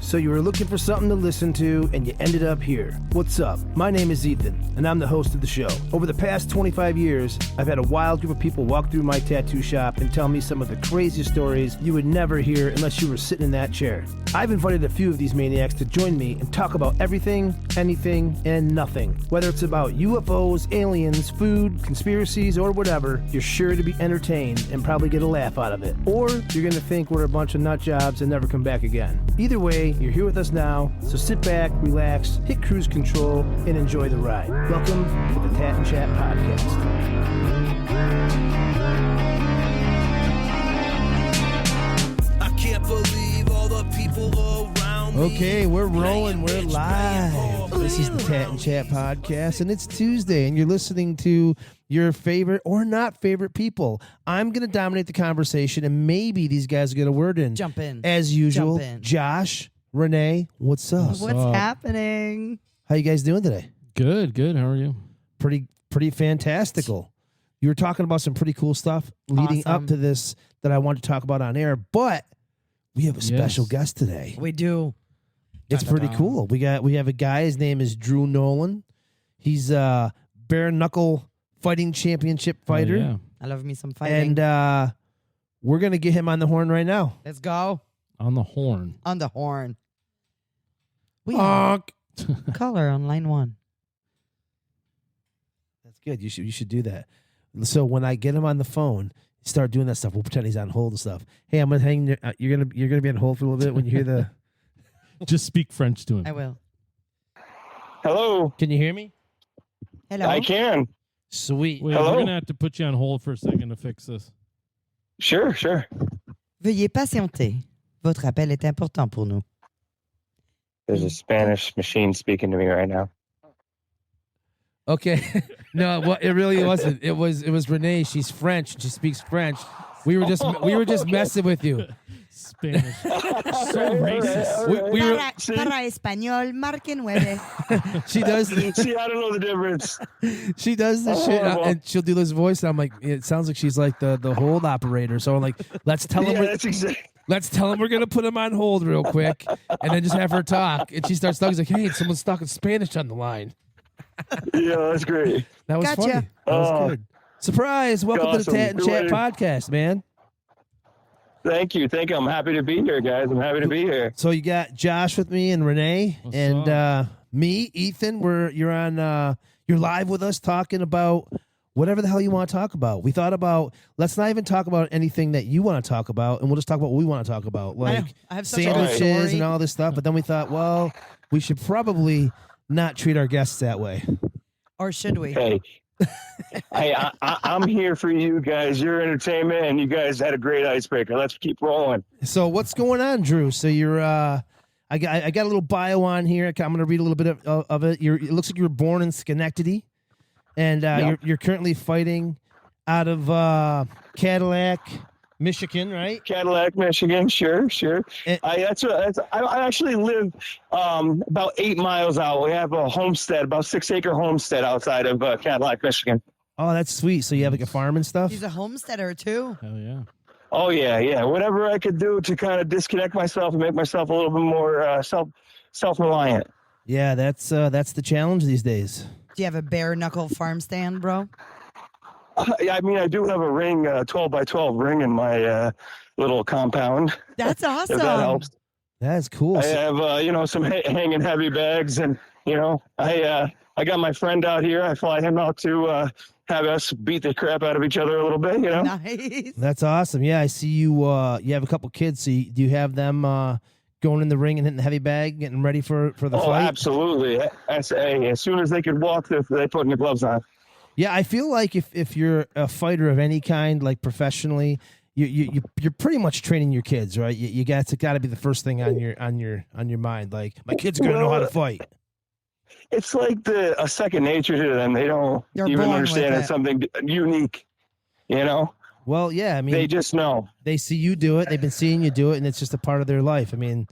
So you were looking for something to listen to, and you ended up here. What's up? My name is Ethan, and I'm the host of the show. Over the past 25 years, I've had a wild group of people walk through my tattoo shop and tell me some of the craziest stories you would never hear unless you were sitting in that chair. I've invited a few of these maniacs to join me and talk about everything, anything, and nothing. Whether it's about UFOs, aliens, food, conspiracies, or whatever, you're sure to be entertained and probably get a laugh out of it. Or you're going to think we're a bunch of nut jobs and never come back again. Either way, you're here with us now, so sit back, relax, hit cruise control, and enjoy the ride. Welcome to the Tat and Chat Podcast. I can't believe all the people around me. Okay, we're rolling, we're live. This is the Tat and Chat Podcast, and it's Tuesday, and you're listening to your favorite or not favorite people. I'm going to dominate the conversation, and maybe these guys get a word in. Jump in. As usual, Jump in. Josh, Renee, what's up? What's happening? How you guys doing today? Good. How are you? Pretty fantastical. You were talking about some pretty cool stuff leading up Awesome. to this that I wanted to talk about on air, but we have a special guest today. We do. It's pretty cool. We have a guy. His name is Drew Nolan. He's a Bare Knuckle fighting championship fighter, Oh, yeah. I love me some fighting. and we're gonna get him on the horn right now. Let's go. On the horn. On the horn. We have caller on line 1. That's good. You should do that. So when I get him on the phone, start doing that stuff. We'll pretend he's on hold and stuff. Hey, I'm gonna hang. You're gonna be on hold for a little bit when you hear the. Just speak French to him. I will. Hello. Can you hear me? Hello. I can. Sweet. Wait, Hello? we're going to have to put you on hold for a second to fix this. Sure. Veuillez patienter. Votre appel est important pour nous. There's a Spanish machine speaking to me right now. Okay. No, well, it really wasn't. It was Renee. She's French. She speaks French. We were just messing with you. Spanish. So racist. We were, Para español, marque 9. she does. See, I don't know the difference. She does this shit, well. and she'll do this voice. And I'm like, it sounds like she's like the hold operator. So I'm like, let's tell him. Yeah, that's exactly. Let's tell him we're gonna put him on hold real quick, and then just have her talk. And she starts talking. She's like, "Hey, someone's talking Spanish on the line." Yeah, that's great. That was Gotcha. funny. That was good. Surprise! Welcome to the Awesome. Tat and Chat Great. Podcast, man. Thank you. I'm happy to be here, guys. I'm happy to be here. So you got Josh with me and Renee What's and me, Ethan. You're live with us talking about whatever the hell you want to talk about. We thought about let's not even talk about anything that you want to talk about, and we'll just talk about what we want to talk about, like I have such a good sandwiches story. and all this stuff. But then we thought, well, we should probably not treat our guests that way. Or should we? Hey, I'm here for you guys. Your entertainment, and you guys had a great icebreaker. Let's keep rolling. So what's going on, Drew? So you're I got a little bio on here. I'm going to read a little bit of it. It looks like you were born in Schenectady, and Yep. you're currently fighting out of Cadillac, Michigan, right? Cadillac, Michigan. Sure. And- I actually live about 8 miles out. We have a homestead, about 6-acre homestead outside of Cadillac, Michigan. Oh, that's sweet. So you have like a farm and stuff. He's a homesteader too. Hell yeah. Oh yeah. Whatever I could do to kind of disconnect myself and make myself a little bit more self-reliant. Yeah, that's the challenge these days. Do you have a bare knuckle farm stand, bro? I mean, I do have a ring, 12 by 12 ring in my little compound. That's awesome. If that helps. That's cool. I have, some hanging heavy bags, and I got my friend out here. I fly him out to have us beat the crap out of each other a little bit. Nice. That's awesome. Yeah, I see you. You have a couple kids. So do you have them going in the ring and hitting the heavy bag, getting ready for the Oh, fight? absolutely. As soon as they could walk, they putting the gloves on. Yeah, I feel like if you're a fighter of any kind, like professionally, you're pretty much training your kids, right? You got to be the first thing on your mind. Like, my kids are gonna know how to fight. It's like a second nature to them. They don't They're even born understand with it's it. something unique. Well, yeah, I mean, They just know. they see you do it. They've been seeing you do it, and it's just a part of their life. I mean,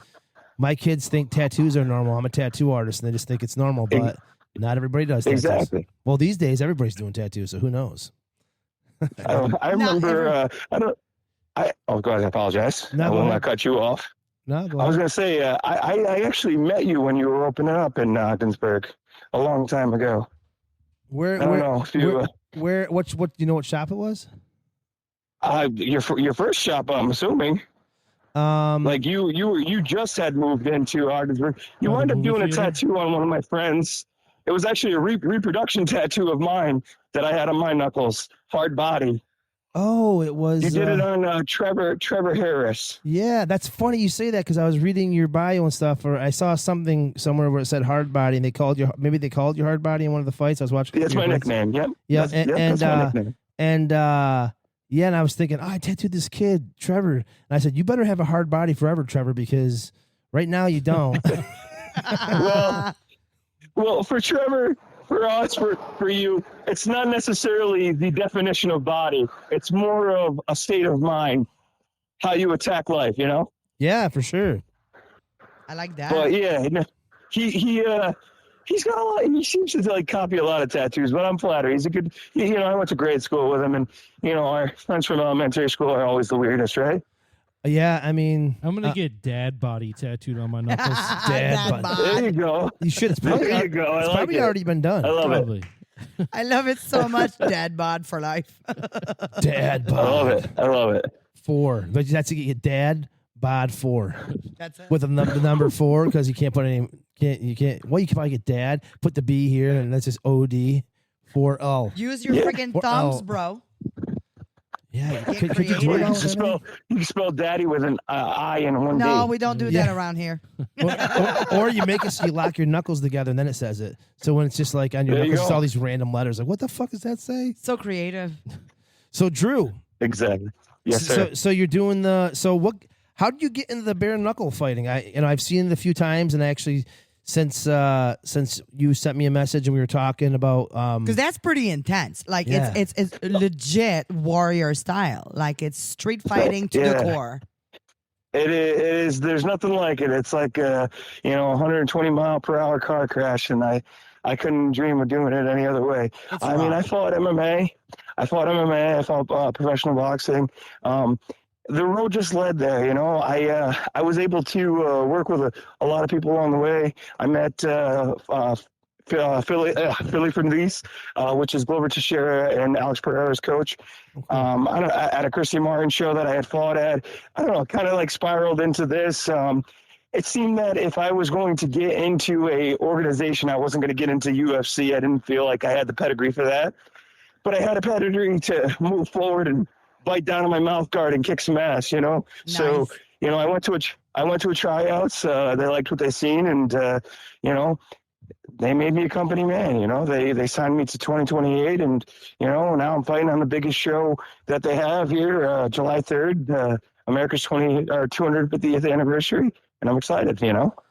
my kids think tattoos are normal. I'm a tattoo artist, and they just think it's normal, but not everybody does tattoos. Exactly. Well, these days, everybody's doing tattoos, so who knows? I remember. Oh, God, I apologize. No, I go will ahead. not cut you off. No, go I was ahead. going to say, I actually met you when you were opening up in Ogdensburg a long time ago. Where? I don't know if you, What? Do you know what shop it was? your first shop, I'm assuming. Like you just had moved into Ogdensburg. You Oh, the wound up movie doing a theater? tattoo on one of my friends. It was actually a reproduction tattoo of mine that I had on my knuckles. Hard body. Oh, it was. You did it on Trevor Harris. Yeah, that's funny you say that because I was reading your bio and stuff, or I saw something somewhere where it said hard body, and they called you hard body in one of the fights. I was watching. That's my nickname. Yep. Yeah, That's my nickname. Yeah, and I was thinking, I tattooed this kid, Trevor, and I said, you better have a hard body forever, Trevor, because right now you don't. Well, for Trevor, for us, for you, it's not necessarily the definition of body. It's more of a state of mind, how you attack life, you know? Yeah, for sure. I like that. But yeah, he's got a lot. He seems to like copy a lot of tattoos, but I'm flattered. He's a good. I went to grade school with him, and our friends from elementary school are always the weirdest, right? Yeah, I mean, I'm gonna get dad body tattooed on my knuckles. Dad body. There you go. You should. It's probably, There you go. I it's like probably it. already been done. I love it. Probably. I love it so much. Dad bod for life. Dad bod. I love it. I love it. 4. But that's to get dad bod 4 That's it. with the number 4 because you can't put any. You can't. Well, you can probably get dad. Put the B here, and that's just OD 4L. Use your Yeah. freaking Well, thumbs, bro. Yeah, Get could you creative. do Well, it you all can spell daddy with an I and one D. No, we don't do Yeah. that around here. or you make it so you lock your knuckles together and then it says it. So when it's just like on your There you knuckles, it's go. all these random letters. Like, what the fuck does that say? So creative. So Drew, Exactly. Yes, sir. so you're doing what? How did you get into the bare knuckle fighting? I've seen it a few times, and I actually since you sent me a message and we were talking about Because that's pretty intense. Like Yeah. it's legit warrior style. Like it's street fighting to the Yeah. core. It is. There's nothing like it. It's like 120 mile per hour car crash, and I couldn't dream of doing it any other way. It's I mean, raw. I fought MMA. I fought professional boxing. The road just led there. I was able to work with a lot of people along the way. I met Philly from Nice, which is Glover Teixeira and Alex Pereira's coach. At a Christy Martin show that I had fought at, I don't know, kind of like spiraled into this. It seemed that if I was going to get into a organization, I wasn't going to get into UFC. I didn't feel like I had the pedigree for that, but I had a pedigree to move forward and bite down on my mouth guard and kick some ass. So Nice. I went to a tryouts. They liked what they seen, and they made me a company man. They signed me to 2028, and now I'm fighting on the biggest show that they have here, July 3rd, America's 250th anniversary, and I'm excited.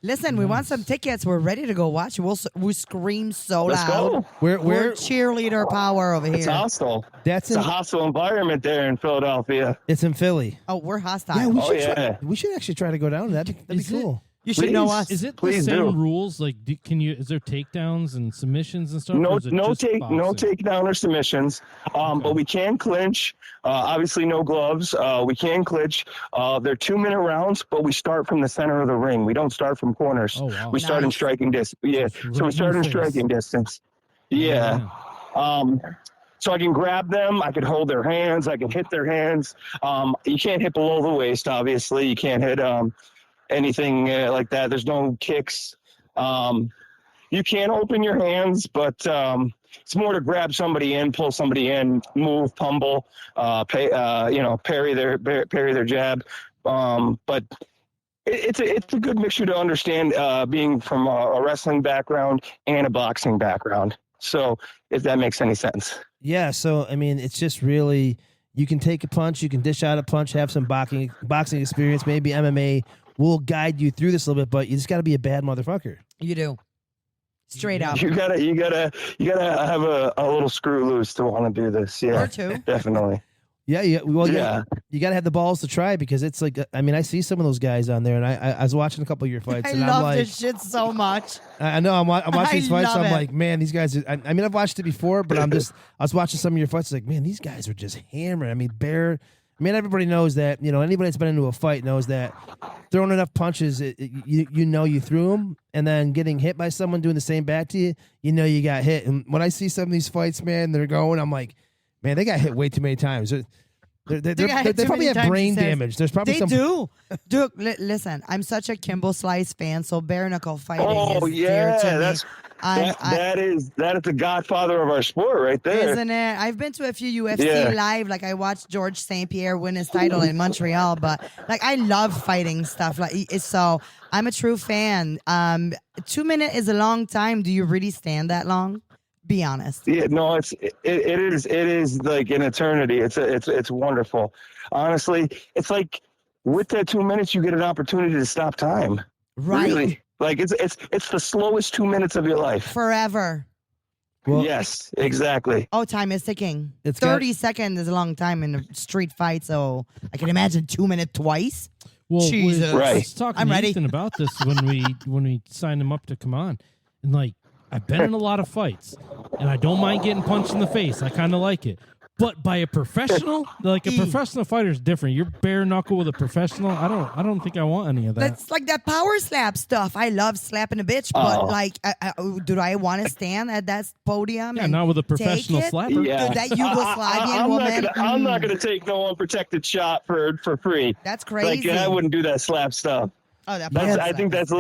Listen, we want some tickets. We're ready to go watch. We scream so Let's loud. go. We're where cheerleader power over It's here. hostile. that's It's a in hostile environment there in Philadelphia. it's in Philly. Oh, we're hostile. Yeah, we Oh, should yeah. we should actually try to go down. That'd be Is it- cool. you should know Please. us. Is it the Please same do. rules? Like, is there takedowns and submissions and stuff? No or is it just boxing? takedown or submissions. But we can clinch. Obviously, no gloves. We can clinch. They're 2-minute rounds, but we start from the center of the ring. We don't start from corners. Oh, wow. We start in Nice. striking distance. Yeah, Just right so we in start your in face. striking distance. Yeah. So I can grab them. I could hold their hands. I can hit their hands. You can't hit below the waist, obviously. You can't hit anything like that. There's no kicks. You can open your hands, but it's more to grab somebody in, pull somebody in, move, pummel, parry their jab. But it's a good mixture to understand, being from a wrestling background and a boxing background. So if that makes any sense. Yeah, so I mean, it's just really you can take a punch, you can dish out a punch, have some boxing experience, maybe MMA will guide you through this a little bit, but you just got to be a bad motherfucker. You do. Straight up. You gotta have a little screw loose to want to do this. Yeah, Or two. definitely. Yeah, well, Yeah. you got to have the balls to try because it's like, I mean, I see some of those guys on there, and I was watching a couple of your fights, I and I'm love like, this shit so much. I know I'm watching I these fights, so love I'm it. like, man, these guys. I mean, I've watched it before, but I was watching some of your fights, like, man, these guys are just hammering. I mean, everybody knows that. Anybody that's been into a fight knows that throwing enough punches, you know you threw them, and then getting hit by someone doing the same back to you, you know you got hit. And when I see some of these fights, man, they're going, I'm like, man, they got hit way too many times. They probably have brain damage. There's probably they do. Dude, listen, I'm such a Kimbo Slice fan, so bare knuckle fighting is dear to me. That is the godfather of our sport right there. Isn't it? I've been to a few UFC live. Like I watched George St. Pierre win his title in Montreal, but like I love fighting stuff. So I'm a true fan. 2 minutes is a long time. Do you really stand that long? Be honest. Yeah, no, it is like an eternity. It's wonderful. Honestly, it's like with that 2 minutes, you get an opportunity to stop time. Right. Really. Like it's the slowest 2 minutes of your life. Forever. Well, yes, exactly. Oh, time is ticking. 30 seconds is a long time in a street fight, so I can imagine 2 minutes twice. Well, Jesus. Right. Let's talk I'm to ready. Ethan about this when we signed him up to come on, and like I've been in a lot of fights, and I don't mind getting punched in the face. I kind of like it. But by a professional, like a professional fighter is different. You're bare knuckle with a professional. I don't think I want any of that. That's like that power slap stuff. I love slapping a bitch, but like, do I want to stand at that podium? Yeah, and not with a professional take it? slapper. Yeah. Dude, that Yugoslavian woman. I'm not gonna take no unprotected shot for free. That's crazy. Like I wouldn't do that slap stuff. Oh, that I think that's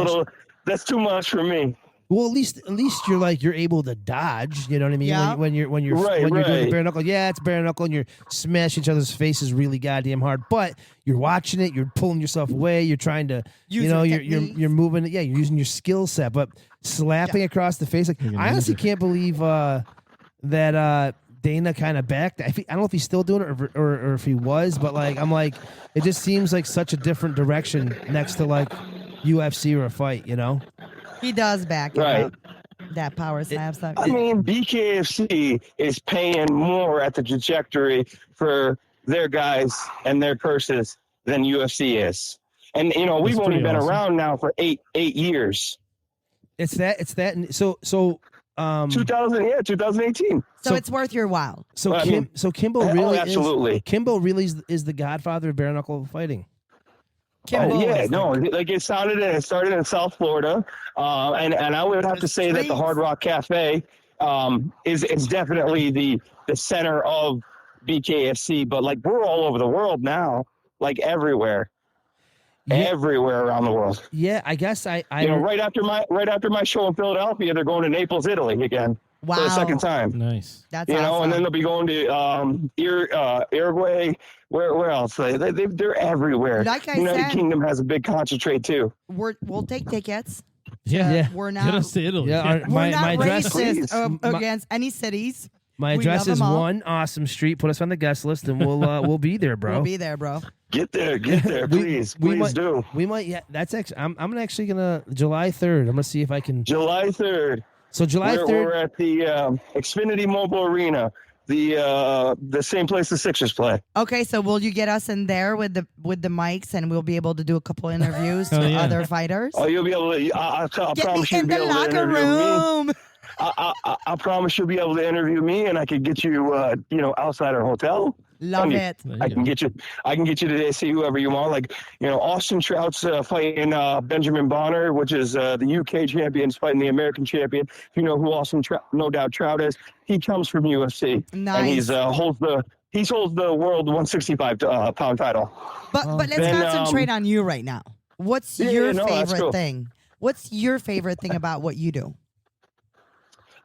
that's too much for me. Well, at least you're able to dodge. You know what I mean? Yeah. When you're doing the bare knuckle, yeah, it's bare knuckle, and you're smashing each other's faces really goddamn hard. But you're watching it, you're pulling yourself away, you're trying to, you're moving. Yeah, you're using your skill set. But slapping across the face, like I honestly can't believe that Dana kind of backed. I don't know if he's still doing it or if he was, but like I'm like, it just seems like such a different direction next to like UFC or a fight, you know. He does back it up. That power slap stuff. I mean, BKFC is paying more at the trajectory for their guys and their purses than UFC is. And, we've only been around now for eight years. It's that. So 2018. So it's worth your while. So Kimbo really absolutely. Kimbo really is the godfather of bare knuckle fighting. It started in South Florida, and I would have to say that the Hard Rock Cafe is definitely the center of BKFC. But like we're all over the world now, like everywhere around the world. Yeah, I guess I right after my show in Philadelphia, they're going to Naples, Italy again. Wow. For the second time. Nice. That's awesome. And then they'll be going to Uruguay. Where else? They're everywhere. Like I United said, Kingdom has a big concentrate too. We'll take tickets. Yeah. We're not. Get us to Italy. Yeah, We're not address, racist against any cities. My We address love is them all. 1 Awesome Street. Put us on the guest list, and we'll be there, bro. We'll be there, bro. Get there, please do. We might. Yeah, that's actually. I'm actually gonna July 3rd. I'm gonna see if I can. July 3rd. So July 3rd. We're at the Xfinity Mobile Arena, the same place the Sixers play. Okay, so will you get us in there with the mics, and we'll be able to do a couple interviews to other fighters? Oh, you'll be able to. I Get promise me you'll in be the able to locker interview room. me. I promise you'll be able to interview me, and I could get you, outside our hotel. Love it. I can get you to see whoever you want. Like, Austin Trout's fighting Benjamin Bonner, which is the UK champion, fighting the American champion. If you know who Austin Trout is, he comes from UFC. Nice. And he holds the world 165 pound title. But let's concentrate on you right now. What's your favorite thing? What's your favorite thing about what you do?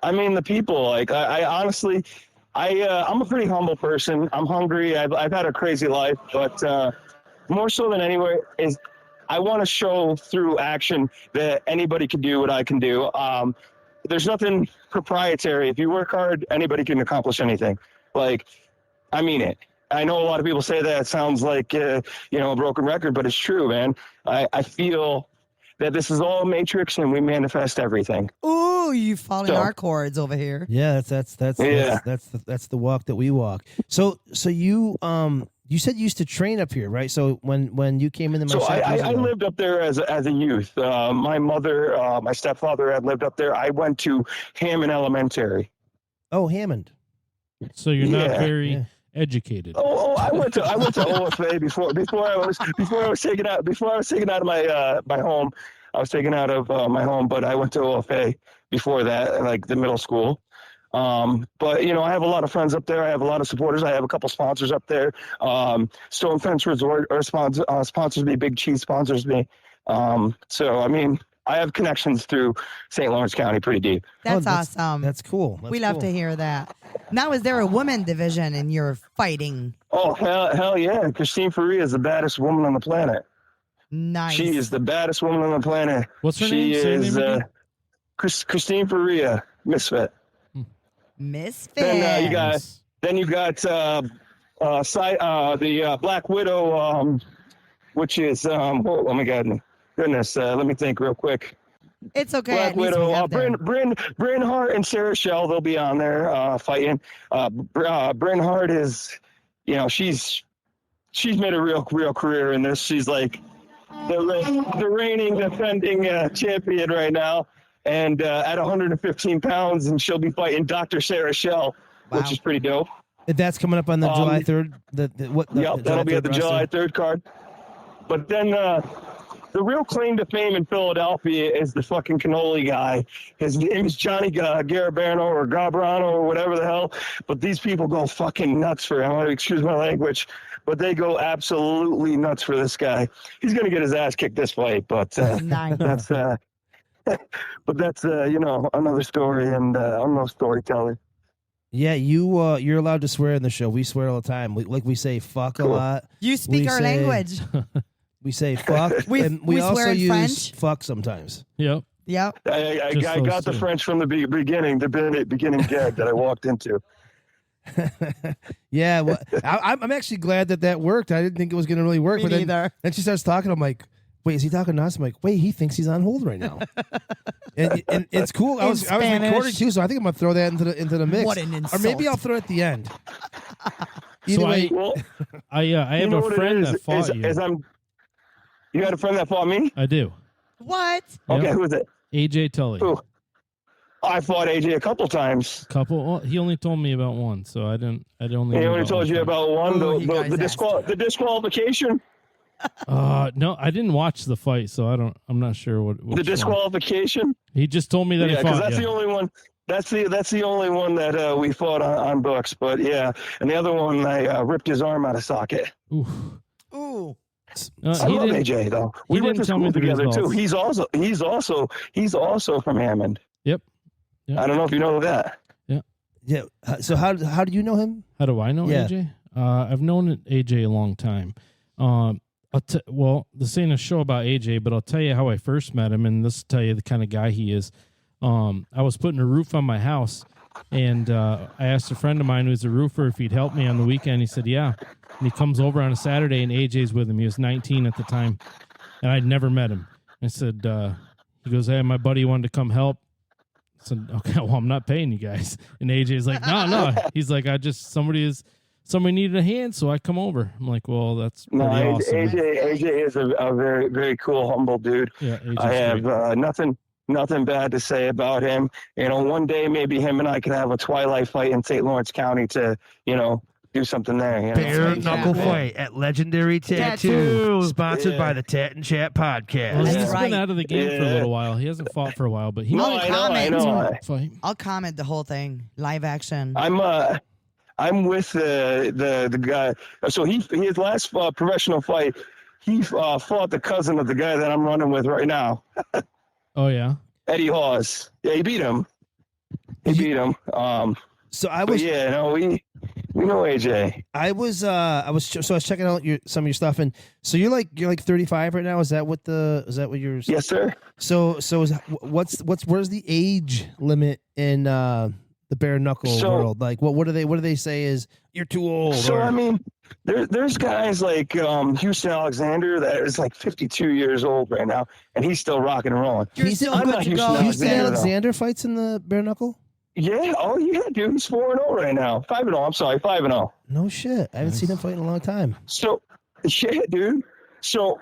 I mean, the people. Like, I honestly, I'm a pretty humble person. I'm hungry. I've had a crazy life, but more so than anywhere is I want to show through action that anybody can do what I can do. There's nothing proprietary. If you work hard, anybody can accomplish anything. Like, I mean it. I know a lot of people say that it sounds like a broken record, but it's true, man. I feel that this is all a matrix and we manifest everything. Ooh, you falling our chords over here. Yeah, that's the walk that we walk. So you said you used to train up here, right? So when you came into my shop, I lived up there as a youth. My mother, my stepfather had lived up there. I went to Hammond Elementary. Oh, Hammond. So you're not very educated. I went to OFA before I was taken out of my home. I was taken out of my home, but I went to OFA before that, like the middle school. But I have a lot of friends up there. I have a lot of supporters. I have a couple sponsors up there. Stone Fence Resort sponsors me. Big Cheese sponsors me. So I mean, I have connections through St. Lawrence County pretty deep. That's awesome. That's cool. We love to hear that. Now, is there a woman division in your fighting? Oh, hell yeah. Christine Faria is the baddest woman on the planet. Nice. She is the baddest woman on the planet. What's her name? She Say her is name again? Christine Faria, Misfit. Misfit. Then you got the Black Widow, which is oh my goodness, let me think real quick. It's okay. Black at least we Widow, have them. Bryn Hart and Sarah Shell, they'll be on there fighting. Bryn Hart is, she's made a real career in this. She's like the reigning defending champion right now, and at 115 pounds, and she'll be fighting Dr. Sarah Shell, which is pretty dope. That's coming up on the July 3rd. That'll be at the July 3rd card. But then the real claim to fame in Philadelphia is the fucking cannoli guy. His name is Johnny Garabano or Gabrano or whatever the hell. But these people go fucking nuts for him. Excuse my language. But they go absolutely nuts for this guy. He's going to get his ass kicked this fight. But Nice. that's another story, and I'm no storyteller. Yeah, you're allowed to swear in the show. We swear all the time. We say fuck a lot. You speak We our say- language. We say fuck, and we swear also in use French. fuck sometimes. Yep. Yep. I Just got those the two. French from the beginning gag that I walked into. Yeah, well, I'm actually glad that worked. I didn't think it was going to really work. Me but then, neither. then she starts talking. I'm like, wait, is he talking to us? I'm like, wait, he thinks he's on hold right now. and it's cool. I was Spanish. recording too, so I think I'm gonna throw that into the mix. What an Or maybe insult. I'll throw it at the end. So Either way, Well, I have you know a what friend it is, that fought you. You got a friend that fought me? I do. What? Yep. Okay, who is it? AJ Tully. Who? I fought AJ a couple times. Well, he only told me about one, so I didn't. I only. He knew only told you one. about one, Ooh, he got his the disqualification. No, I didn't watch the fight, so I'm not sure what. The disqualification. He just told me that Yeah, he because fought that's you. the only one. That's the only one that we fought on books. But yeah, and the other one I ripped his arm out of socket. Oof. Ooh. No, I love AJ though. We went to didn't tell me school the together too. results. He's also from Hammond. Yep. I don't know if you know that. yeah. So how do you know him? How do I know Yeah. AJ? I've known AJ a long time. This ain't a show about AJ, but I'll tell you how I first met him, and this will tell you the kind of guy he is. I was putting a roof on my house, and I asked a friend of mine who's a roofer if he'd help me on the weekend. He said, yeah. And he comes over on a Saturday, and AJ's with him. He was 19 at the time, and I'd never met him. I said, he goes, hey, my buddy wanted to come help. I said, okay, well, I'm not paying you guys. And AJ's like, no. He's like, somebody needed a hand, so I come over. I'm like, well, that's pretty awesome. AJ is a very, very cool, humble dude. Yeah, AJ's I have great. nothing bad to say about him. One day maybe him and I could have a twilight fight in St. Lawrence County to, do something there. Bare right. Knuckle Yeah. Fight at Legendary Tattoo, sponsored by the Tat and Chat podcast. Well, That's he's right. been out of the game for a Yeah. little while. He hasn't fought for a while, but he No, Only I know. fight. I'll comment the whole thing. Live action. I'm with the guy. So his last professional fight, he fought the cousin of the guy that I'm running with right now, Oh yeah. Eddie Hawes. Yeah, he beat him. So I But was yeah, no, we know AJ. I was checking out some of your stuff, and so you're like 35 right now. Is that what you're? Yes, sir. So where's the age limit in the bare knuckle world? Like what do they say is you're too old? So I mean, there's guys like Houston Alexander that is like 52 years old right now, and he's still rocking and rolling. You're he's still I'm good not to Houston go. Houston Alexander, Alexander fights in the bare knuckle. Yeah, oh yeah, dude, he's 4-0 right now. 5-0. I'm sorry, 5-0. No shit, I haven't seen him fight in a long time. So, yeah, dude. So,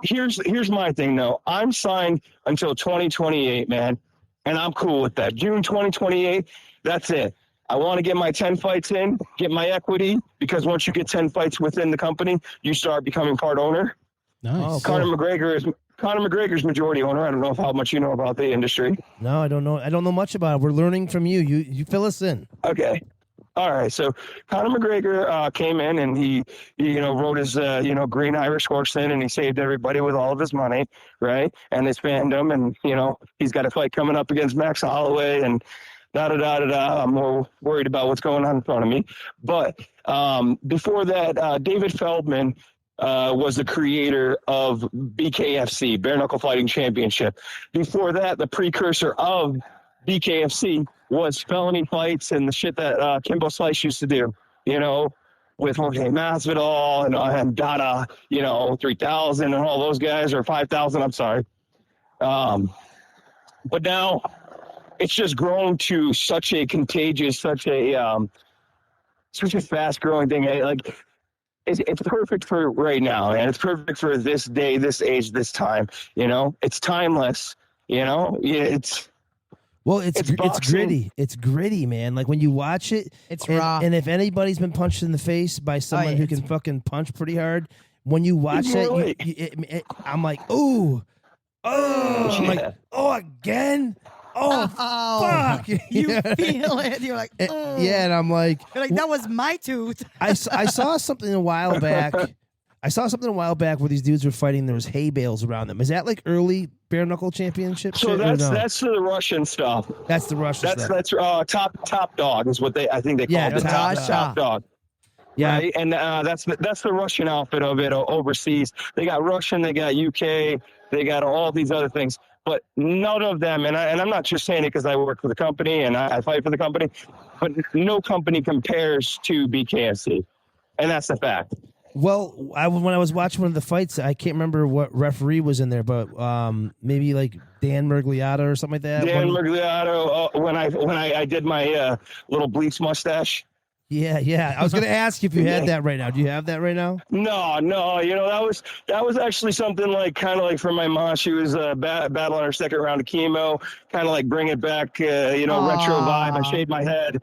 here's my thing though. I'm signed until 2028, man, and I'm cool with that. June 2028, that's it. I want to get my 10 fights in, get my equity, because once you get 10 fights within the company, you start becoming part owner. Nice. Oh, Conor McGregor's majority owner. I don't know how much you know about the industry. No, I don't know. I don't know much about it. We're learning from you. You fill us in. Okay. All right. So Conor McGregor came in and he rode his, green Irish horse in, and he saved everybody with all of his money, right? And they spanned him, and, he's got a fight coming up against Max Holloway, and da-da-da-da-da. I'm more worried about what's going on in front of me. But before that, David Feldman was the creator of BKFC, Bare Knuckle Fighting Championship. Before that, the precursor of BKFC was felony fights and the shit that Kimbo Slice used to do, with Jorge Masvidal and Dada, 3000 and all those guys, or 5000, I'm sorry. But now it's just grown to such a contagious, such a fast growing thing. Like, it's perfect for right now, and it's perfect for this day, this age, this time. It's timeless. It's gritty. It's gritty, man. Like when you watch it, it's raw. And if anybody's been punched in the face by someone who can fucking punch pretty hard, when you watch it, I'm like, ooh, I'm like, again. Oh, fuck! You feel it. You're like, yeah, and I'm like, that was my tooth. I saw something a while back. Where these dudes were fighting. There was hay bales around them. Is that like early bare knuckle championship? So that's the Russian stuff. That's the Russian stuff. That's top dog is what I think they call it. Top dog. Yeah, right? And that's the Russian outfit of it overseas. They got Russian, they got UK, they got all these other things. But none of them, and I'm not just saying it because I work for the company and I fight for the company, but no company compares to BKFC, and that's the fact. Well, when I was watching one of the fights, I can't remember what referee was in there, but maybe like Dan Mergliato or something like that. Dan Mergliato, when I did my little bleach mustache. Yeah. I was going to ask you if you had that right now. Do you have that right now? No. That was actually something like kind of like for my mom. She was battling her second round of chemo, kind of like bring it back, retro vibe. I shaved my head.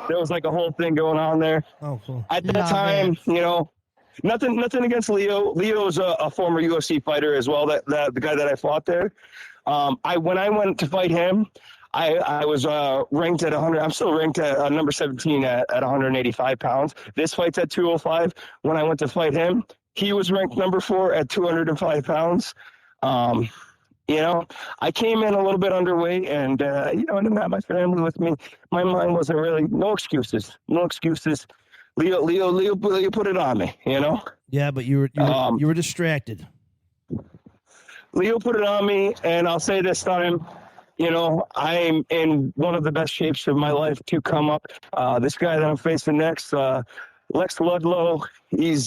There was like a whole thing going on there. Oh, cool. At that time, nothing against Leo. Leo's a former UFC fighter as well. That the guy that I fought there. When I went to fight him, I was ranked at 100. I'm still ranked at number 17 at 185 pounds. This fight's at 205. When I went to fight him, he was ranked number 4 at 205 pounds. I came in a little bit underweight, and I didn't have my family with me. My mind wasn't really no excuses. Leo put it on me. Yeah, but you were distracted. Leo put it on me, and I'll say this time. I'm in one of the best shapes of my life to come up. This guy that I'm facing next, Lex Ludlow, he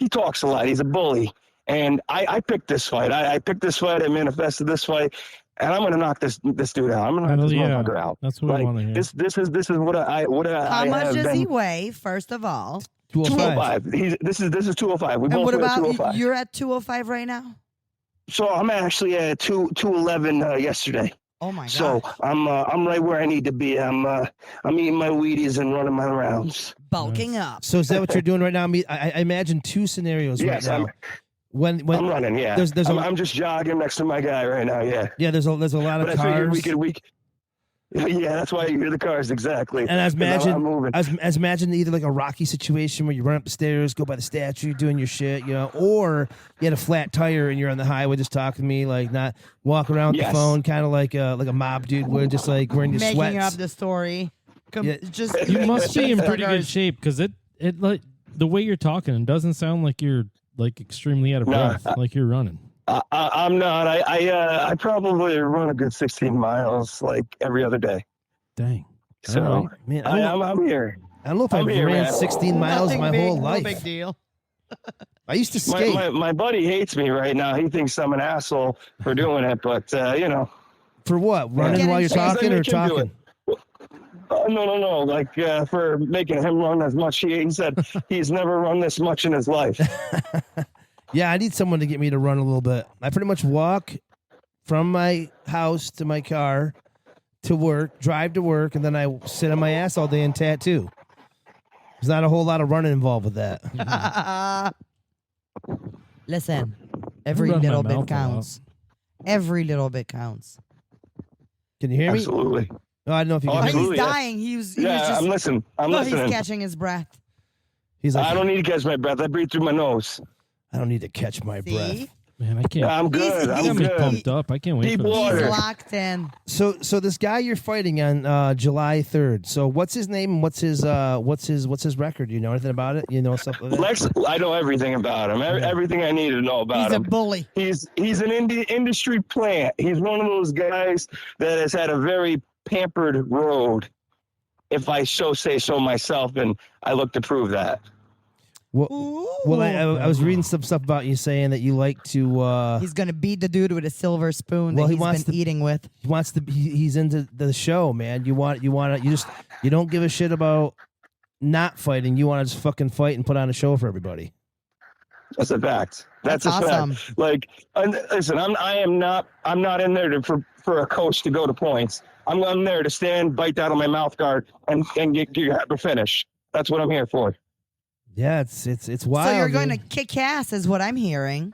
talks a lot. He's a bully. And I picked this fight. I picked this fight. I manifested this fight. And I'm going to knock this dude out. I'm going to knock this motherfucker out. That's what I want to hear. This is what I How much does he weigh, first of all? 205. This is 205. We and both what about 205. You're at 205 right now? So I'm actually at 211 yesterday. Oh my god! So I'm right where I need to be. I'm eating my Wheaties and running my rounds. Bulking up. So is that what you're doing right now? I imagine two scenarios right now. When I'm running, yeah. I'm just jogging next to my guy right now, yeah. Yeah, there's a lot of cars. Yeah, that's why you hear the cars, exactly. And I was imagining either like a Rocky situation where you run up the stairs, go by the statue, doing your shit, or you had a flat tire and you're on the highway just talking to me, like not walking around with the phone, kind of like a mob dude would, just like wearing your sweats. Making up the story. You must be in pretty good shape because it like the way you're talking, it doesn't sound like you're like extremely out of breath, like you're running. I'm not. I probably run a good 16 miles like every other day. Dang. So right. Man, I'm here. I don't know if I ran 16 miles my whole life. No big deal. I used to skate. My buddy hates me right now. He thinks I'm an asshole for doing it, but For what? Running while you're talking or talking? No. Like for making him run as much. He said he's never run this much in his life. Yeah, I need someone to get me to run a little bit. I pretty much walk from my house to my car to work, drive to work, and then I sit on my ass all day and tattoo. There's not a whole lot of running involved with that. Listen, every Run my little mouth bit a lot. counts. Every little bit counts. Can you hear me? Absolutely. No, I don't know if you Oh, can Oh, hear me. he's absolutely, yeah. dying. He was Yeah, just. I'm listening. I'm Oh, listening. he's catching his breath. He's like, I don't need to catch my breath. I breathe through my nose. I don't need to catch my See? breath. Man, I can't. Yeah, I'm good. He's- I'm I'm me good. pumped up. I can't wait Deep for this. water. He's Order. locked in. So this guy you're fighting on July 3rd. So what's his name and what's his record? You know anything about it? You know stuff like that? Lex, I know everything about him. Everything I need to know about He's a him. bully. He's an industry plant. He's one of those guys that has had a very pampered road, if I so say so myself, and I look to prove that. Well, I was reading some stuff about you saying that you like to. He's gonna beat the dude with a silver spoon Well, that he he's wants been to- eating with. He wants to. He's into the show, man. You don't give a shit about not fighting. You want to just fucking fight and put on a show for everybody. That's a fact. That's a awesome. fact. Like, listen, I'm not in there for a coach to go to points. I'm there to stand, bite down on my mouth guard, and get the finish. That's what I'm here for. Yeah, it's wild. So you're going to dude. kick ass, is what I'm hearing.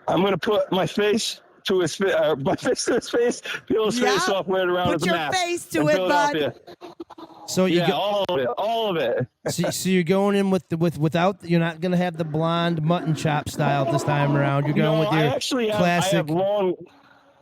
I'm gonna put my face to his my face to his face, peel his face Yeah. off, wear it around Put as a your mask. face to in it, Philadelphia. So you Yeah, go, all of it. so you're going in without. You're not gonna have the blonde mutton chop style this time around. You're going No, with your I actually classic.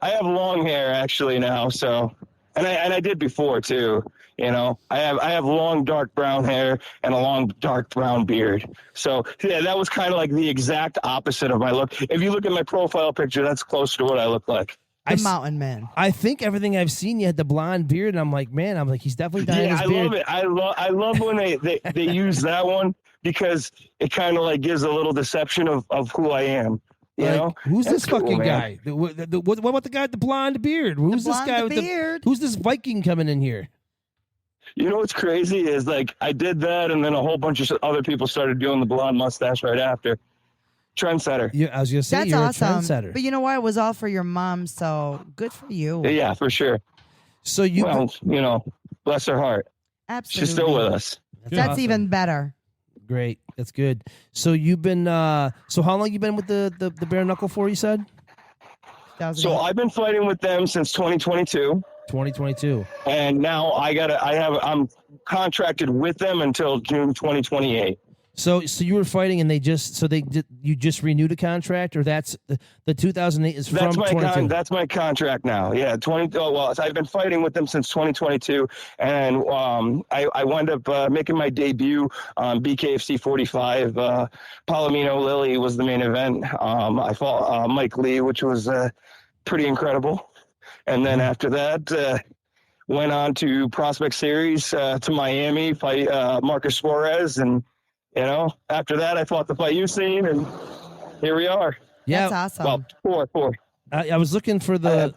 I have long hair actually now, so and I did before too. You know, I have long dark brown hair and a long dark brown beard. So yeah, that was kind of like the exact opposite of my look. If you look at my profile picture, that's close to what I look like. The mountain man. I think everything I've seen, you had the blonde beard, and I'm like, he's definitely dying Yeah, his I beard. love it. I love when they use that one because it kind of like gives a little deception of who I am. You Like, know, who's That's this fucking cool, guy? man. What about the guy with the blonde beard? Who's this blonde guy with beard. who's this Viking coming in here? You know what's crazy is like I did that, and then a whole bunch of other people started doing the blonde mustache right after. Trendsetter. Yeah, I was gonna say That's you're awesome. a trendsetter. But you know what? It was all for your mom, so good for you. Yeah, for sure. So you Well, you know, bless her heart. Absolutely. She's still with us. That's awesome. even better. Great. That's good. So you've been so how long you been with the Bare Knuckle for? You said So I've been fighting with them since 2022, 2022. and now I'm contracted with them until June 2028. So you were fighting, and you just renewed a contract, or that's the 2008 is That's from my 22. that's my contract now. Yeah, I've been fighting with them since 2022, and I wound up making my debut on BKFC 45. Palomino Lilly was the main event. I fought Mike Lee, which was pretty incredible, and then after that. Went on to Prospect Series to Miami, fight Marcus Suarez, and you know, after that, I fought the Fight You Scene, and here we are. Yeah. That's awesome. Well, four. I was looking for I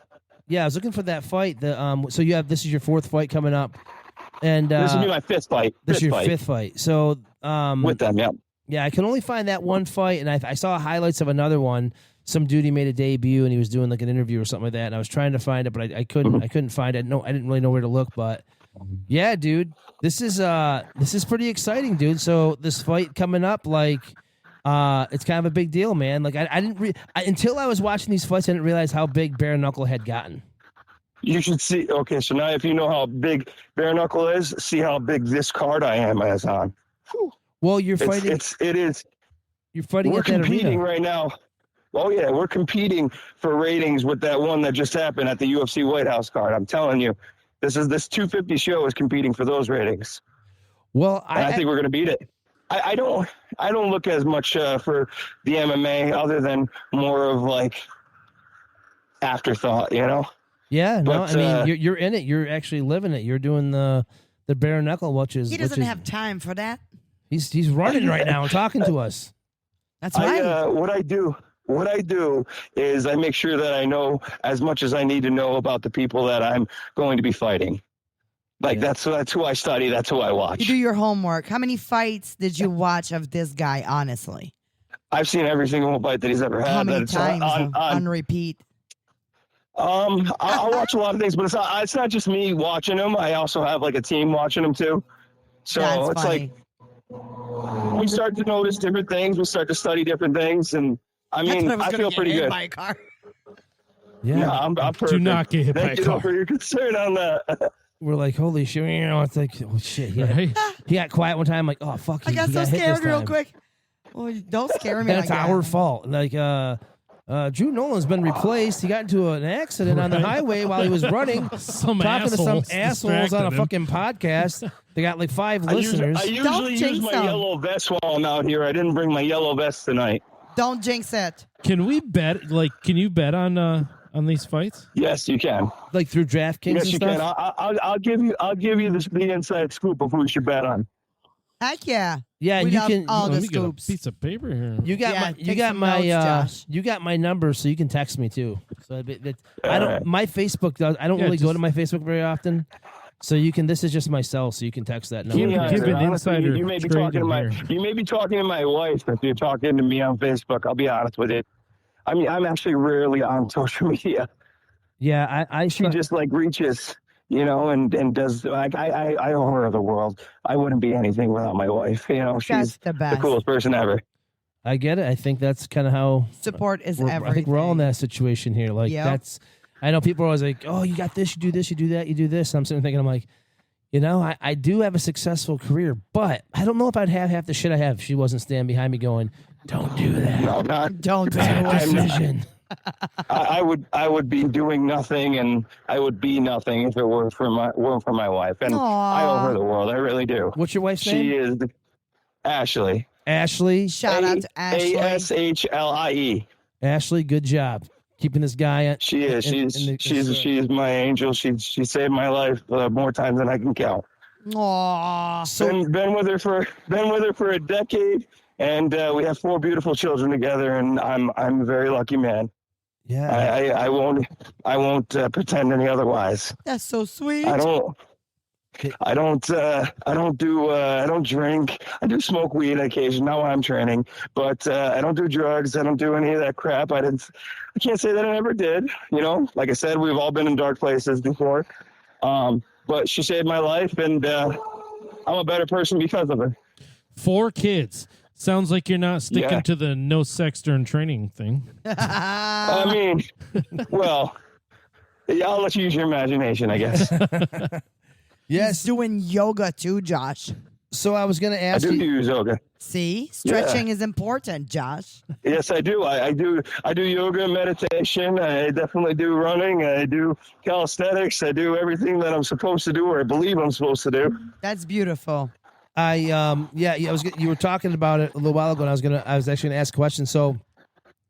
was looking for that fight. So this is your fourth fight coming up, and This will be my fifth fight. this is your fifth fight. So with them, yeah. yeah, I can only find that one fight, and I saw highlights of another one. Some dude he made a debut, and he was doing like an interview or something like that. And I was trying to find it, but I couldn't. I couldn't find it. No, I didn't really know where to look. But yeah, dude, this is pretty exciting, dude. So this fight coming up, like, it's kind of a big deal, man. Like I didn't until I was watching these fights, I didn't realize how big Bare Knuckle had gotten. You should see. Okay, so now if you know how big Bare Knuckle is, see how big this card I am as on. Whew. Well, you're fighting. It is. You're fighting We're at that competing arena. right now. Oh yeah, we're competing for ratings with that one that just happened at the UFC White House card. I'm telling you, this 250 show is competing for those ratings. Well, And I think we're going to beat it. I don't look as much for the MMA other than more of like afterthought, you know. yeah, no, but, I mean you're in it. You're actually living it. You're doing the Bare Knuckle, which is He doesn't have time for that. He's running right now and talking to us. That's right. What I do is I make sure that I know as much as I need to know about the people that I'm going to be fighting. Like Yeah. that's who I study. That's who I watch. You do your homework. How many fights did you watch of this guy, honestly? I've seen every single fight that he's ever had. How many That's times on on repeat? I'll watch a lot of things, but it's not just me watching them. I also have like a team watching them too. So That's it's funny. like we start to notice different things. We start to study different things, and I mean, I feel pretty good. By a car. Yeah. No, I'm perfect. Do not get hit by Thank a you car. for your concern on that. We're like, holy shit! It's like, oh shit. Right? He got quiet one time. Like, oh fuck. I he got so hit this scared real time. quick. Well, don't scare me. That's like our that. fault. Like, Drew Nolan's been replaced. He got into an accident on the highway while he was running, Some talking to some assholes assholes on a distracted him. fucking podcast. They got like 5 listeners. I usually use jinx my them. yellow vest while I'm out here. I didn't bring my yellow vest tonight. Don't jinx it. Can we bet? Like, can you bet on these fights? Yes, you can. Like through DraftKings Yes, and you stuff. can. I'll give you the inside scoop of who you should bet on. Heck yeah. Yeah, We you love can. all Let the me get a scoops. piece of paper here. You got Yeah, my. You take got some my. notes, Josh. You got my number, so you can text me too. So I All don't. right. My Facebook does. I don't Yeah, really go just- to my Facebook very often. So you can. This is just my cell, so you can text that number. Give- Yeah, give an honestly, insider you may be trade talking to in my. here. You may be talking to my wife if you're talking to me on Facebook. I'll be honest with you. I mean, I'm actually rarely on social media. Yeah, I She just like reaches, and does like I owe her the world. I wouldn't be anything without my wife. That's She's the the best. coolest person ever. I get it. I think that's kind of how. Support is I everything. think we're all in that situation here. Like Yep. that's. I know people are always like, "Oh, you got this, you do this, you do that, you do this." I'm sitting there thinking, I'm like, I do have a successful career, but I don't know if I'd have half the shit I have if she wasn't standing behind me going, "Don't do that." No, not. Don't do Bad it. decision. I would be doing nothing, and I would be nothing if it weren't for my wife. And I owe her the world. I really do. What's your wife's She name? is Ashley. Ashley. Shout out to Ashley. Ashlie. Ashley, good job keeping this guy. She is. in the- She's my angel. She saved my life more times than I can count. Aw. Been with her for a decade, and we have 4 beautiful children together. And I'm a very lucky man. Yeah. I won't pretend any otherwise. That's so sweet. I don't drink. I do smoke weed on occasion. Not when I'm training, but I don't do drugs. I don't do any of that crap. I can't say that I never did. Like I said, we've all been in dark places before. But she saved my life, and I'm a better person because of her. 4 kids. Sounds like you're not sticking Yeah. to the no sex during training thing. I mean, well, yeah, I'll let you use your imagination, I guess. Yes. Doing yoga too, Josh. So I was going to I ask do you. use yoga. See, stretching is important, Josh. Yes, I do. I do yoga, meditation. I definitely do running. I do calisthenics. I do everything that I'm supposed to do, or I believe I'm supposed to do. That's beautiful. You were talking about it a little while ago, and I was actually going to ask a question. So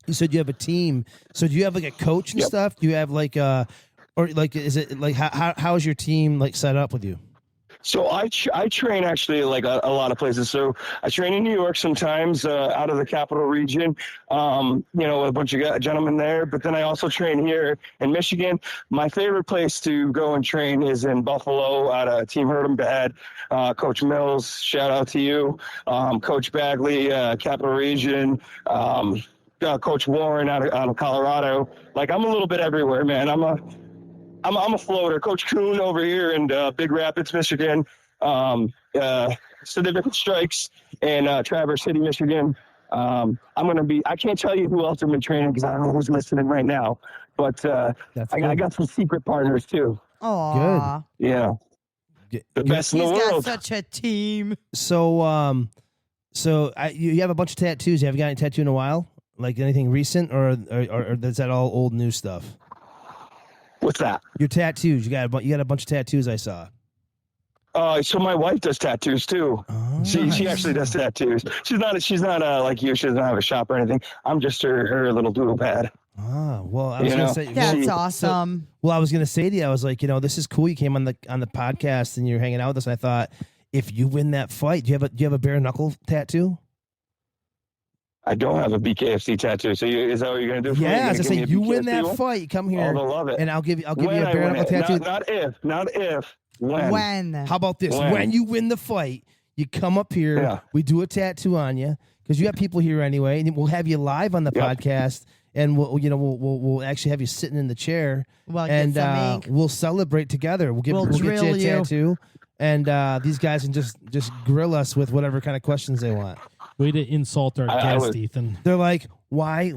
you said you have a team. So do you have like a coach and Yep. stuff? Do you have like or like is it like how is your team like set up with you? So I train actually like a lot of places. So I train in New York sometimes, out of the capital region, with a bunch of gentlemen there. But then I also train here in Michigan. My favorite place to go and train is in Buffalo at a Team Hurt 'em Bad. Coach Mills, shout out to you. Coach Bagley, capital region. Coach Warren out of Colorado. Like I'm a little bit everywhere, man. I'm a floater. Coach Kuhn over here in Big Rapids, Michigan. Significant Strikes in Traverse City, Michigan. I can't tell you who else I've been training because I don't know who's listening right now. But I got some secret partners too. Aw. Yeah. The best in the He's got world. such a team. So you have a bunch of tattoos. You haven't got any tattoo in a while? Like anything recent, or is that all old new stuff? What's that? Your tattoos. You got a bunch of tattoos. I saw. So my wife does tattoos too. Oh, She actually does tattoos. She's not like you. She doesn't have a shop or anything. I'm just her little doodle pad. Well, I was gonna say. That's She- awesome. Well, I was gonna say to you, I was like, this is cool. You came on the podcast and you're hanging out with us. And I thought, if you win that fight, do you have a bare knuckle tattoo? I don't have a BKFC tattoo. So is that what you're gonna do? For me? Yeah, You're as I gonna give say, me a you win BKFC that one? fight, you come Oh, here, they'll love it. and I'll give you a When I bare win knuckle it. tattoo. Not if. When? When? How about this? When? When you win the fight, you come up here. Yeah. We do a tattoo on you because you have people here anyway, and we'll have you live on the Yep. podcast. and we'll actually have you sitting in the chair, Well, get and some ink. we'll celebrate together. We'll get you drill a you. tattoo, and these guys can just grill us with whatever kind of questions they want. Way to insult our guest, Ethan. They're like, why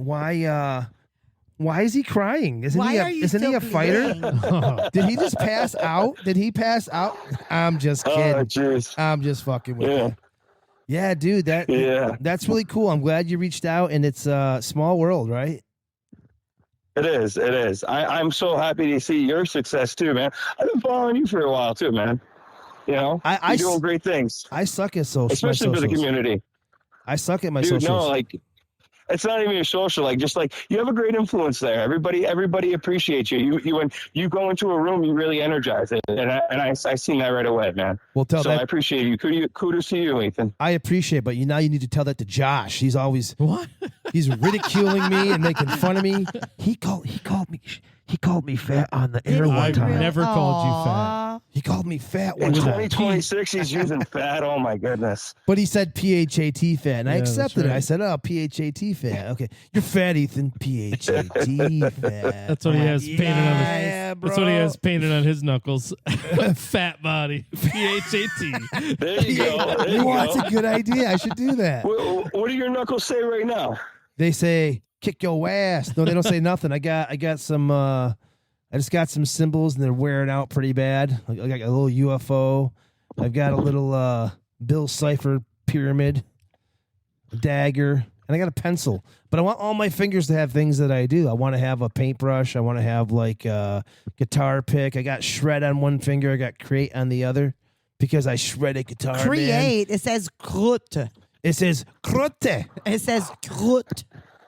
is he crying? Isn't Why he are you isn't he still a fighter? bleeding? Did he just pass out? Did he pass out? I'm just kidding. Oh, jeez. I'm just fucking with Yeah. you. Yeah, dude, that's really cool. I'm glad you reached out, and it's a small world, right? It is. It is. I'm so happy to see your success too, man. I've been following you for a while too, man. You know, you're doing great things, I suck at especially for the community. I suck at my Dude, socials. no, like it's not even your social. Like, just like you have a great influence there. Everybody appreciates you. You when you go into a room, you really energize it, and I seen that right away, man. Well, So I appreciate you. Kudos to you, Ethan. I appreciate, but now you need to tell that to Josh. He's always What? he's ridiculing me and making fun of me. He called me fat on the air one I time. never called you fat. Aw. He called me fat In one time. 2026, he's using fat. Oh my goodness. But he said PHAT fat, and I Yeah, that's accepted it. right. I said, "Oh, PHAT fat. Okay, you're fat, Ethan. PHAT fat." That's what he has painted on his. Yeah, That's what he bro. has painted on his knuckles. Fat body. PHAT. There you go. There you Oh, that's go. a good idea. I should do that. What do your knuckles say right now? They say kick your ass. No, they don't say nothing. I got some. I just got some symbols, and they're wearing out pretty bad. I got a little UFO. I've got a little Bill Cipher pyramid, a dagger, and I got a pencil. But I want all my fingers to have things that I do. I want to have a paintbrush. I want to have like a guitar pick. I got shred on one finger. I got create on the other because I shred a guitar. man. Create. It says croûte. It says crotte. It says croûte.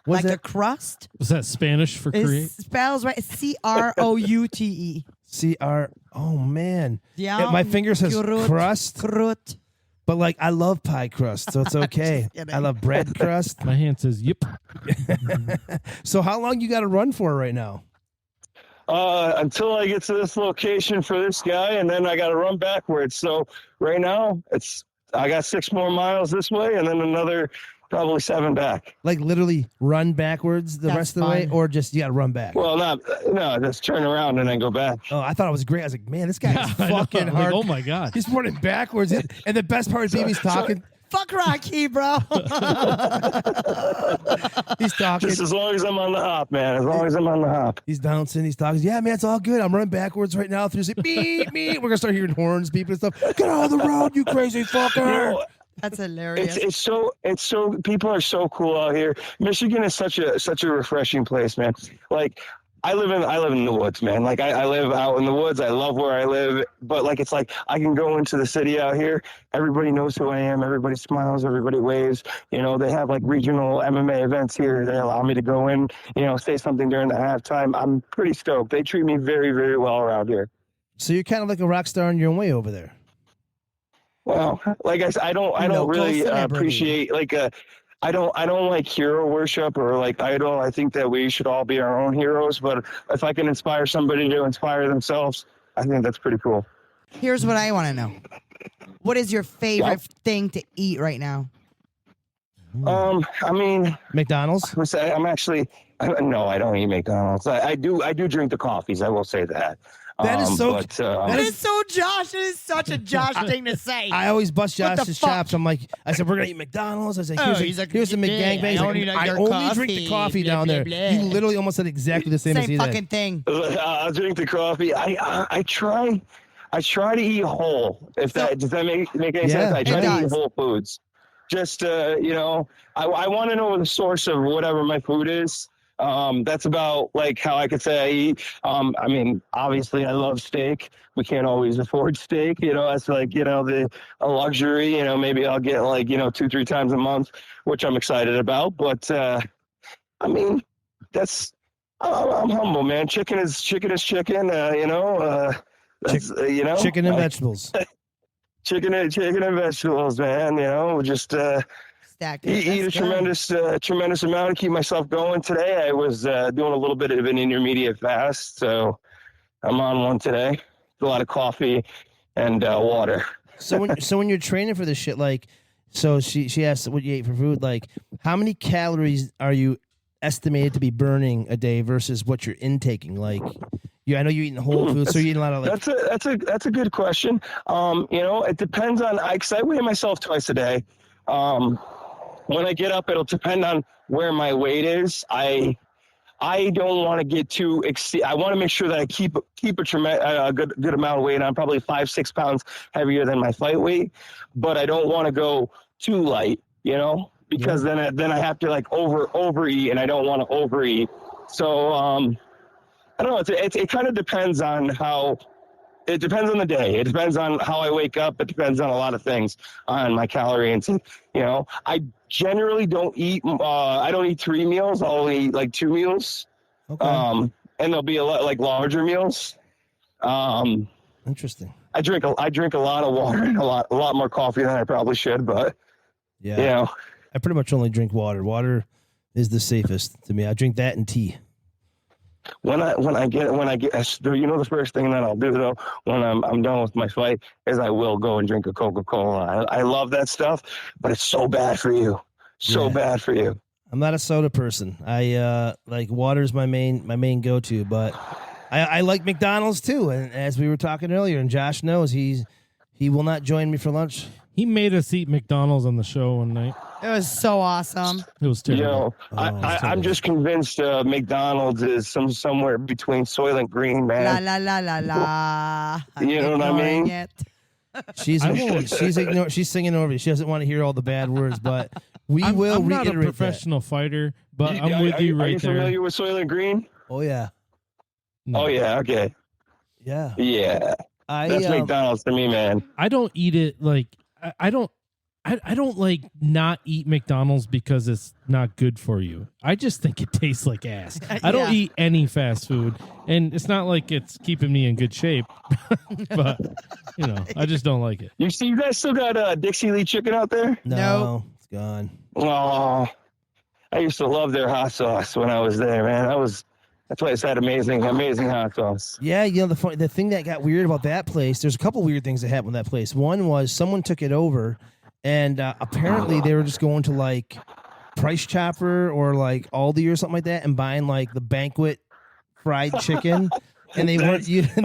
What's Like that? a crust. Was that Spanish for It create? spells right. CROUTE. CR. Oh man. Yeah. My finger says Croûte. crust, Croûte. but like I love pie crust, so it's okay. kidding. I love bread crust. My hand says, yep. So how long you got to run for right now? Until I get to this location for this guy, and then I got to run backwards. So right now, I got 6 more miles this way, and then another probably 7 back. Like literally run backwards the That's rest of the way, fun. or just you got to run back? Well, no, just turn around and then go back. Oh, I thought it was great. I was like, man, this guy is I know. fucking Like, hard. oh my God. He's running backwards, and the best part is he's talking. Fuck Rocky, bro. He's talking. Just as long as I'm on the hop, man. As long as I'm on the hop. He's bouncing. He's talking. Yeah, man, it's all good. I'm running backwards right now through the beep, beep. We're gonna start hearing horns, beeping and stuff. Get out of the road, you crazy fucker. No, That's hilarious. it's so people are so cool out here. Michigan is such a refreshing place, man. Like I live in the woods, man. Like I live out in the woods. I love where I live, but like it's like I can go into the city out here. Everybody knows who I am. Everybody smiles. Everybody waves. You know, they have like regional MMA events here. They allow me to go in. You know, say something during the halftime. I'm pretty stoked. They treat me very, very well around here. So you're kind of like a rock star in your own way over there. Well, like I said, I don't Local really celebrity. appreciate like I don't like hero worship or like idol. I think that we should all be our own heroes. But if I can inspire somebody to inspire themselves, I think that's pretty cool. Here's what I want to know. What is your favorite thing to eat right now? I mean, McDonald's. I'm actually no, I don't eat McDonald's. I do drink the coffees. I will say that. That is so- But, That is so Josh. It is such a Josh thing to say. I always bust What the Josh's fuck? chops. I'm like, I said, we're gonna eat McDonald's. I said, Oh, here's he's the like, McGangbang. yeah, He's I like, only like I your only drink the coffee, coffee blah, down blah, there. blah. He literally almost said exactly the same as Same he fucking did. thing. I'll drink the coffee. I try to eat whole. Does that make any Yeah, sense? I try it to eat does. whole foods. Just you know, I want to know the source of whatever my food is. That's about like how I could say I eat. I mean, obviously I love steak. We can't always afford steak, you know, that's like, you know, a luxury, you know, maybe I'll get like, you know, 2-3 times a month, which I'm excited about. But, I mean, I'm humble, man. Chicken is chicken, you know, that's, you know, Chicken and vegetables. chicken and vegetables, man, you know, just, Stacked. eat a That's good. tremendous amount to keep myself going today. I was doing a little bit of an intermediate fast, so I'm on one today. A lot of coffee and water. So when you're training for this shit, like, so she asked what you ate for food. Like, how many calories are you estimated to be burning a day versus what you're intaking? Like, I know you're eating whole food, so you're eating a lot of like. That's a good question. It depends on because I weigh myself twice a day. When I get up, it'll depend on where my weight is. I don't want to get too I want to make sure that I keep a good amount of weight. I'm probably 5-6 pounds heavier than my fight weight, but I don't want to go too light, because then I have to like overeat, and I don't want to overeat. So I don't know. It kind of depends on how. It depends on the day. It depends on how I wake up. It depends on a lot of things, on my calorie intake. I generally don't eat. I don't eat 3 meals. I'll only eat like 2 meals. Okay. And there'll be a lot like larger meals. Interesting. I drink a lot of water and a lot more coffee than I probably should. But yeah, I pretty much only drink water. Water is the safest to me. I drink that and tea. When I get the first thing that I'll do though when I'm done with my fight is I will go and drink a Coca-Cola. I love that stuff, but it's so bad for you. Bad for you. I'm not a soda person. I like water's my main go-to, but I like McDonald's too. And as we were talking earlier, and Josh knows he will not join me for lunch. He made us eat McDonald's on the show one night. It was so awesome. It was terrible. I'm just convinced McDonald's is somewhere between Soylent Green, man. La la la la la. You know what I mean? It. She's singing over you. She doesn't want to hear all the bad words, but I'm not a professional fighter, but I'm with you right there. Are you familiar with Soylent Green? Oh yeah. No. Oh yeah. Okay. Yeah. Yeah. That's McDonald's to me, man. I don't eat it like I don't like not eat McDonald's because it's not good for you. I just think it tastes like ass. I don't eat any fast food, and it's not like it's keeping me in good shape. But I just don't like it. You guys still got Dixie Lee chicken out there? No, it's gone. Oh, I used to love their hot sauce when I was there, man. That place had amazing hot sauce. Yeah, the thing that got weird about that place, there's a couple weird things that happened with that place. One was someone took it over, and apparently they were just going to like Price Chopper or like Aldi or something like that and buying like the banquet fried chicken, and they weren't using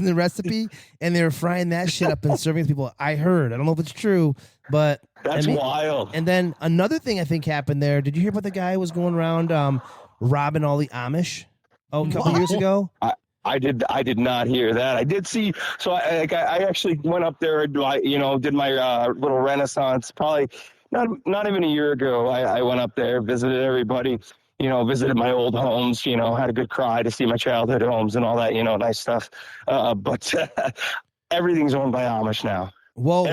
the recipe, and they were frying that shit up and serving it to people. I heard. I don't know if it's true, but that's wild. And then another thing I think happened there. Did you hear about the guy who was going around robbing all the Amish a couple years ago? I did not hear that. I did see. So I actually went up there. Did my little Renaissance. Probably not even a year ago. I went up there, visited everybody. Visited my old homes. Had a good cry to see my childhood homes and all that. Nice stuff. But everything's owned by Amish now. Well,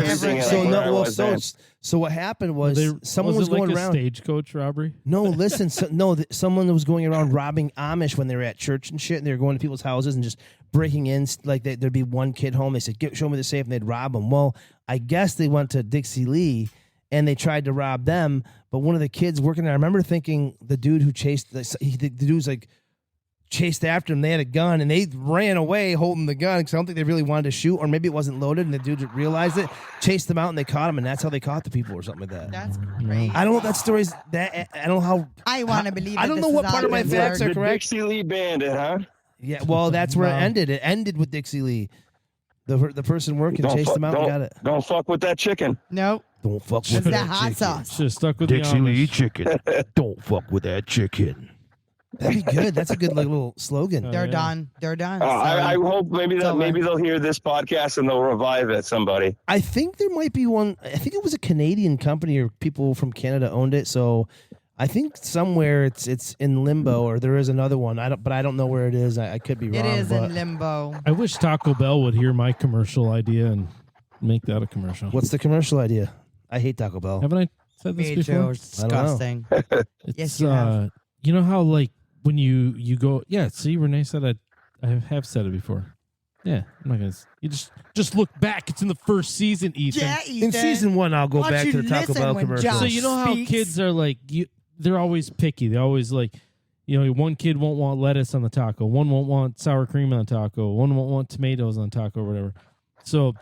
so what happened was someone was going like around stagecoach robbery. No, listen, someone was going around robbing Amish when they were at church and shit, and they were going to people's houses and just breaking in. Like there'd be one kid home. They said, "Show me the safe," and they'd rob them. Well, I guess they went to Dixie Lee and they tried to rob them, but one of the kids working there, I remember thinking the dude who the dude's like chased after him. They had a gun and they ran away holding the gun because I don't think they really wanted to shoot, or maybe it wasn't loaded and the dude realized it, chased them out, and they caught him, and that's how they caught the people or something like that. That's great. I don't know if that story's that. I don't know how. I want to believe. I don't know what part of my facts are correct. Dixie Lee Bandit, huh? Yeah, well, that's where it ended. It ended with Dixie Lee. The person working chased them out and got it. Don't fuck with that chicken. Nope. Don't fuck with that that hot chicken. sauce. Should have stuck with Dixie the Lee chicken. Don't fuck with that chicken. That'd be good. That's a good little slogan. They're done. They're done. I hope maybe they'll hear this podcast and they'll revive it. Somebody. I think there might be one. I think it was a Canadian company or people from Canada owned it. So I think somewhere it's in limbo, or there is another one. But I don't know where it is. I could be wrong. It is in limbo. I wish Taco Bell would hear my commercial idea and make that a commercial. What's the commercial idea? I hate Taco Bell. Haven't I said this before? It's disgusting. Yes, you have. You know how like when you go, yeah. See, Renee said I have said it before. Yeah, I'm not gonna. You just look back. It's in the first season, Ethan. Yeah, Ethan. In season 1, I'll go back to the Taco Bell commercial. So you know how kids are like they're always picky. They always like, one kid won't want lettuce on the taco. One won't want sour cream on the taco. One won't want tomatoes on the taco or whatever. So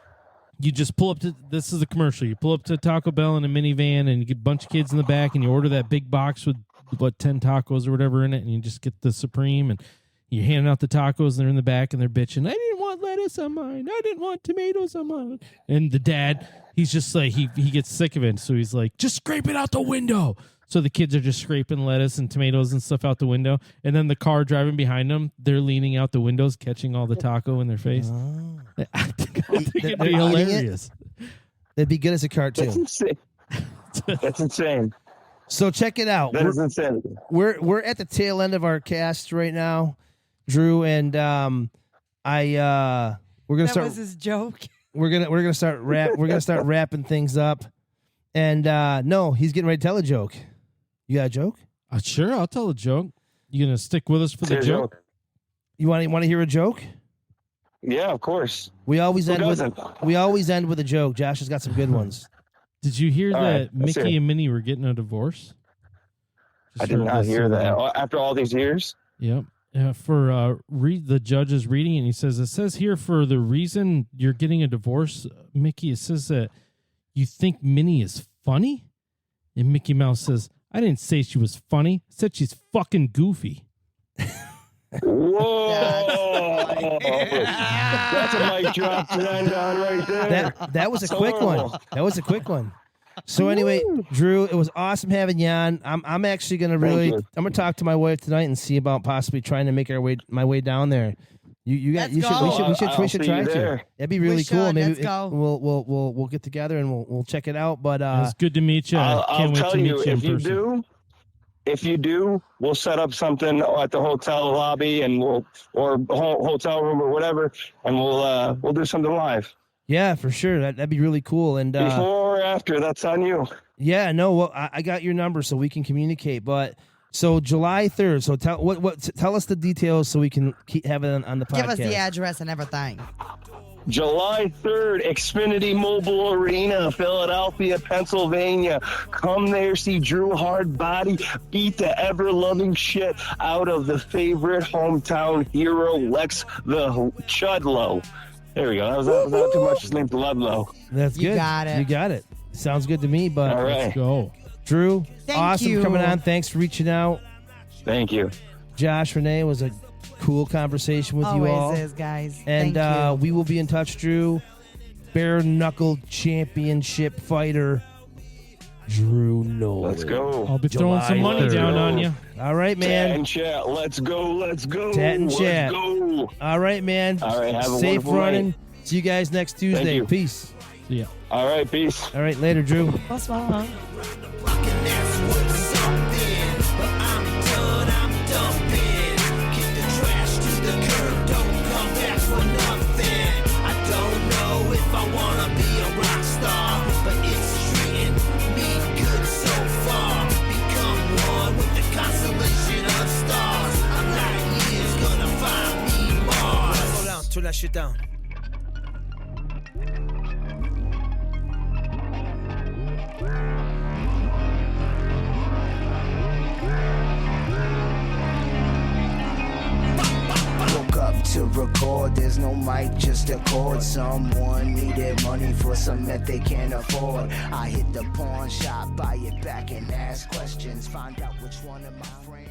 you just pull up to, this is a commercial. You pull up to Taco Bell in a minivan and you get a bunch of kids in the back and you order that big box with 10 tacos or whatever in it, and you just get the Supreme, and you're handing out the tacos, and they're in the back, and they're bitching, I didn't want lettuce on mine. I didn't want tomatoes on mine. And the dad, he's just like, he gets sick of it, so he's like, just scrape it out the window. So the kids are just scraping lettuce and tomatoes and stuff out the window, and then the car driving behind them, they're leaning out the windows, catching all the taco in their face. Oh. I think it'd be hilarious. It'd be good as a That's cartoon. insane. That's insane. So check it out. That is insane. We're at the tail end of our cast right now, Drew, and we're gonna That start. was his joke. We're gonna start wrapping things up, and no, he's getting ready to tell a joke. You got a joke? Sure, I'll tell a joke. You gonna stick with us for the Say a joke? You want to hear a joke? Yeah, of course. We always Who end with doesn't? a joke. Josh has got some good ones. Did you hear All that right, let's hear Mickey it. and Minnie were getting a divorce? I Just did heard not this hear the that. other day. After all these years? Yep. For read the judge is reading it, and he says here for the reason you're getting a divorce, Mickey, it says that you think Minnie is funny, and Mickey Mouse says, I didn't say she was funny. I said she's fucking goofy. Whoa! That's a mic drop to end on right there. That was a So quick one. horrible. That was a quick one. So anyway, Drew, it was awesome having you on. I'm actually gonna Thank you. I'm gonna talk to my wife tonight and see about possibly trying to make my way down there. Let's We go. should I'll see try you to. there. That'd be really We cool. should. Maybe Let's go. we'll get together and we'll check it out. But It's good to meet you. I'll Can't wait tell to meet you, you in if you person. if you do, we'll set up something at the hotel lobby and or hotel room or whatever, and we'll do something live. yeah, for sure. That'd be really cool. And Before or after, that's on you. yeah, no, well, I got your number so we can communicate. But so July 3rd. So tell us the details so we can have it on the podcast. Give us the address and everything. July 3rd, Xfinity Mobile Arena, Philadelphia, Pennsylvania. Come there, see Drew Hardbody beat the ever-loving shit out of the favorite hometown hero, Lex the Chudlow. There we go. That was not too much. His name's Ludlow. That's good. You got it. You got it. Sounds good to me. But All right. Let's go. Drew, Thank awesome you. coming on. Thanks for reaching out. Thank you. Josh, Renee, was a cool conversation with you all. Always is, guys. And Thank you. we will be in touch, Drew. Bare Knuckle Championship fighter, Drew Nolan. Let's go. I'll be throwing some July money 3rd. down on you. All right, Tat man. and chat. Let's go. Let's go. Tat and chat. Let's go. All right, man. All right, have a Safe wonderful running. night. See you guys next Tuesday. you. Peace. See ya. All right, peace. All right, later, Drew. What's wrong? And that's what's up then. But I'm done, I'm dumping. Kick the trash to the curb, don't come back for nothing. I don't know if I wanna be a rock star, but it's treating me good so far. Become one with the constellation of stars. I'm not years gonna find me Mars. Hold down, turn that shit down. Woke up to record, there's no mic, just a chord. Someone needed money for something that they can't afford. I hit the pawn shop, buy it back and ask questions. Find out which one of my friends